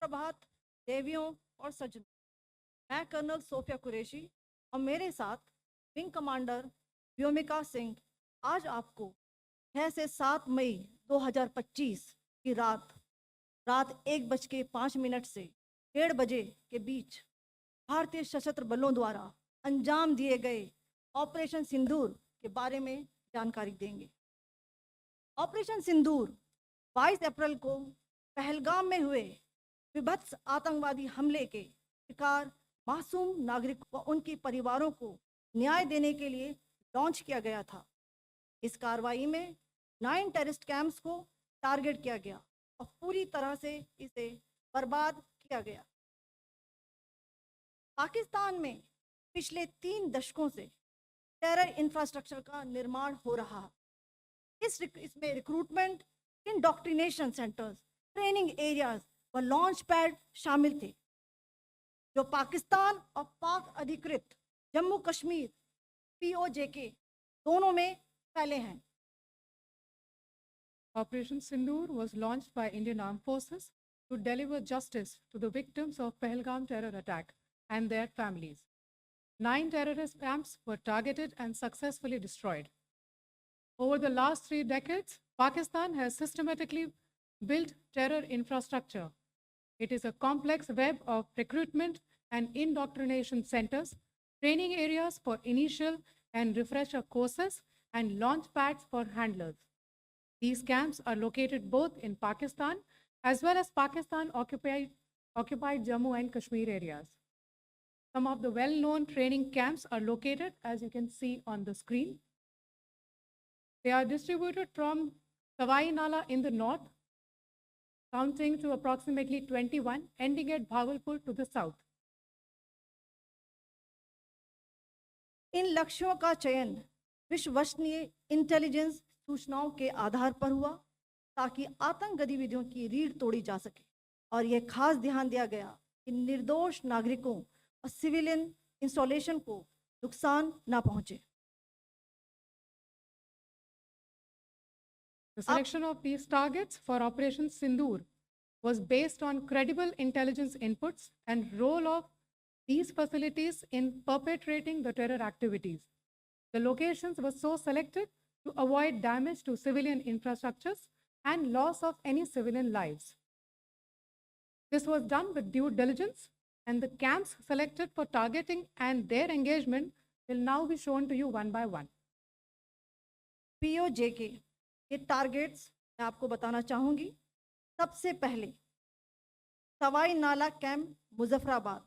प्रभात देवियों और सज्जनों, मैं कर्नल सोफिया कुरैशी और मेरे साथ विंग कमांडर व्योमिका सिंह आज आपको 6 से 7 मई 2025 की रात रात 1:05 से 1:30 के बीच भारतीय सशस्त्र बलों द्वारा अंजाम दिए गए ऑपरेशन सिंदूर के बारे में जानकारी देंगे। ऑपरेशन सिंदूर 22 अप्रैल को पहलगाम में हुए विभत्स आतंकवादी हमले के शिकार मासूम नागरिक व उनके परिवारों को न्याय देने के लिए लॉन्च किया गया था। इस कार्रवाई में 9 टेररिस्ट कैंप्स को टारगेट किया गया और पूरी तरह से इसे बर्बाद किया गया। पाकिस्तान में पिछले 3 दशकों से टेरर इंफ्रास्ट्रक्चर का निर्माण हो रहा है। इसमें recruitment, indoctrination centres, training areas व लॉन्च पैड शामिल थे, जो पाकिस्तान और पाक अधिकृत जम्मू कश्मीर POJK दोनों में फैले हैं। Operation Sindoor was launched by Indian Armed Forces to deliver justice to the victims of Pahalgam terror attack and their families. 9 terrorist camps were targeted and successfully destroyed. Over the last 3 decades, Pakistan has systematically built terror infrastructure. It is a complex web of recruitment and indoctrination centers, training areas for initial and refresher courses, and launch pads for handlers. These camps are located both in Pakistan as well as Pakistan-occupied Jammu and Kashmir areas. Some of the well-known training camps are located, as you can see on the screen. They are distributed from Sawai Nala in the north, counting to approximately 21, ending at Bhagalpur to the south. इन लक्ष्यों का चयन विश्वसनीय intelligence सूचनाओं के आधार पर हुआ ताकि आतंक गतिविधियों की रीढ़ तोड़ी जा सके, और यह खास ध्यान दिया गया कि निर्दोष नागरिकों और सिविलियन इंस्टॉलेशन को नुकसान न पहुंचे। The selection of these targets for Operation Sindoor was based on credible intelligence inputs and role of these facilities in perpetrating the terror activities. The locations were so selected to avoid damage to civilian infrastructures and loss of any civilian lives. This was done with due diligence, and the camps selected for targeting and their engagement will now be shown to you one by one. POJK के targets मैं आपको बताना चाहूँगी। सबसे पहले सवाई नाला camp Muzaffarabad,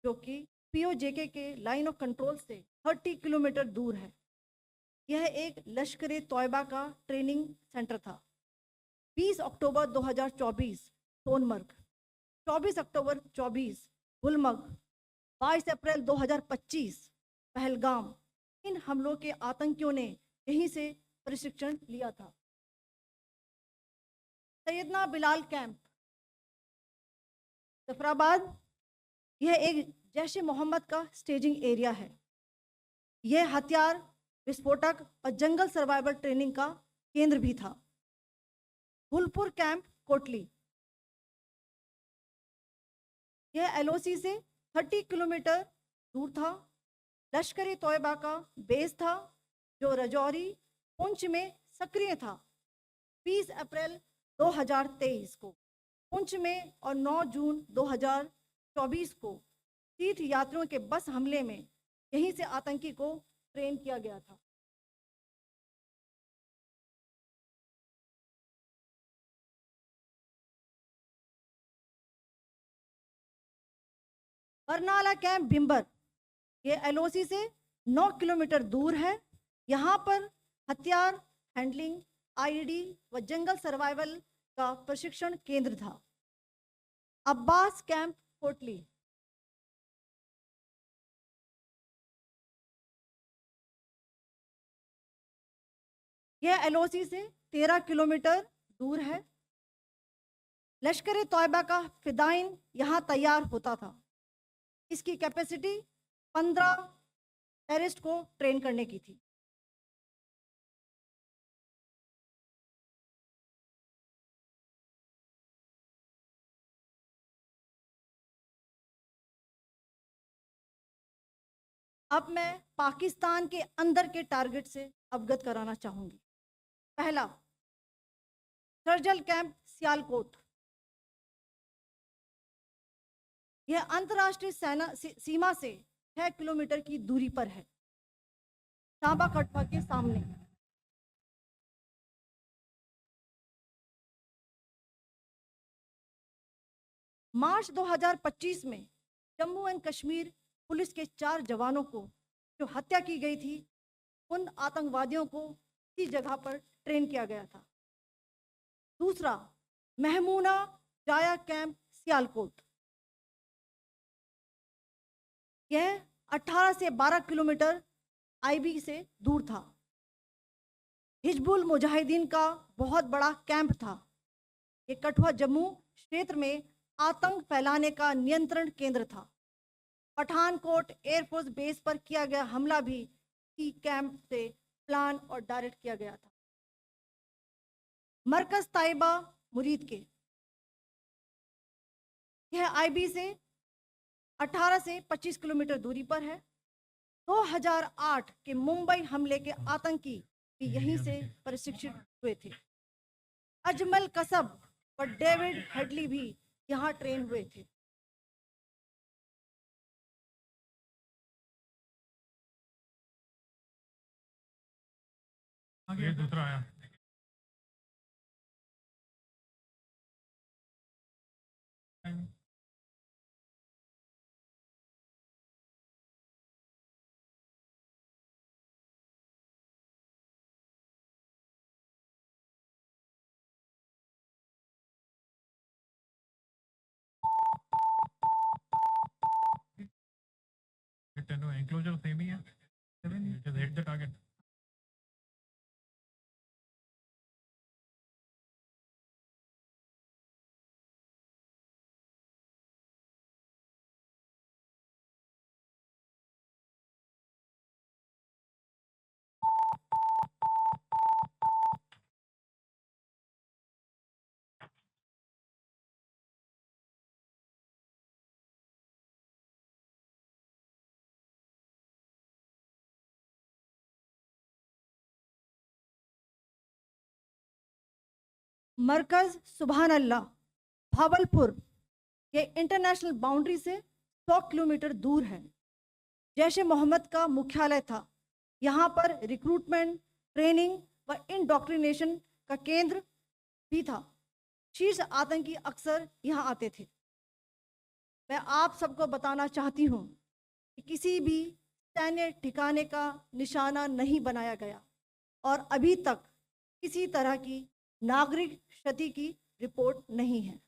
जो कि POJK के लाइन ऑफ कंट्रोल से 30 किलोमीटर दूर है। यह एक लश्कर तोयबा का ट्रेनिंग सेंटर था। 20 अक्टूबर 2024 सोनमर्ग, 24 अक्टूबर 24 गुलमर्ग, 22 अप्रैल 2025 पहलगाम, इन हमलों के आतंकियों ने यहीं से प्रशिक्षण लिया था। सैयदना बिलाल कैंप जफराबाद, यह एक जैश ए मोहम्मद का स्टेजिंग एरिया है। यह हथियार, विस्फोटक और जंगल सर्वाइवल ट्रेनिंग का केंद्र भी था। गुलपुर कैंप कोटली, यह LOC से 30 किलोमीटर दूर था। लश्कर तोयबा का बेस था, जो रजौरी पुंछ में सक्रिय था। 20 अप्रैल 2023 को पुंछ में और 9 जून 2024 को तीर्थ यात्रियों के बस हमले में यहीं से आतंकी को ट्रेन किया गया था। बरनाला कैंप भिंबर, ये LOC से 9 किलोमीटर दूर है। यहाँ पर हथियार, हैंडलिंग, IED व जंगल सर्वाइवल का प्रशिक्षण केंद्र था। अब्बास कैंप कोटली, यह LOC से 13 किलोमीटर दूर है। लश्कर तोयबा का फिदाइन यहाँ तैयार होता था। इसकी कैपेसिटी 15 टेररिस्ट को ट्रेन करने की थी। अब मैं पाकिस्तान के अंदर के टारगेट से अवगत कराना चाहूंगी। पहला, सर्जिकल कैंप सियालकोट। यह अंतर्राष्ट्रीय सीमा से 6 किलोमीटर की दूरी पर है, सांबा कटवा के सामने। मार्च 2025 में जम्मू एंड कश्मीर पुलिस के 4 जवानों को जो हत्या की गई थी, उन आतंकवादियों को इसी जगह पर ट्रेन किया गया था। दूसरा, महमूना जाया कैंप सियालकोट। यह 18 से 12 किलोमीटर आईबी से दूर था। हिजबुल मुजाहिदीन का बहुत बड़ा कैंप था। ये कठुआ जम्मू क्षेत्र में आतंक फैलाने का नियंत्रण केंद्र था। पठानकोट एयरफोर्स बेस पर किया गया हमला भी इसी कैंप से प्लान और डायरेक्ट किया गया था। मरकज ताइबा मुरीद के, यह आईबी से 18 से 25 किलोमीटर दूरी पर है। 2008 के मुंबई हमले के आतंकी भी यहीं से प्रशिक्षित हुए थे। अजमल कसब और डेविड हेडली भी यहाँ ट्रेन हुए थे। आगे दूसरा आया। एंक्लोजर सेम ही है। Just hit the target. मरकज सुभान अल्लाह भावलपुर, ये इंटरनेशनल बाउंड्री से 100 किलोमीटर दूर है। जैश ए मोहम्मद का मुख्यालय था। यहाँ पर रिक्रूटमेंट, ट्रेनिंग व इंडोक्ट्रिनेशन का केंद्र भी था। शीर्ष आतंकी अक्सर यहाँ आते थे। मैं आप सबको बताना चाहती हूँ कि किसी भी सैन्य ठिकाने का निशाना नहीं बनाया गया और अभी तक किसी तरह की नागरिक क्षति की रिपोर्ट नहीं है।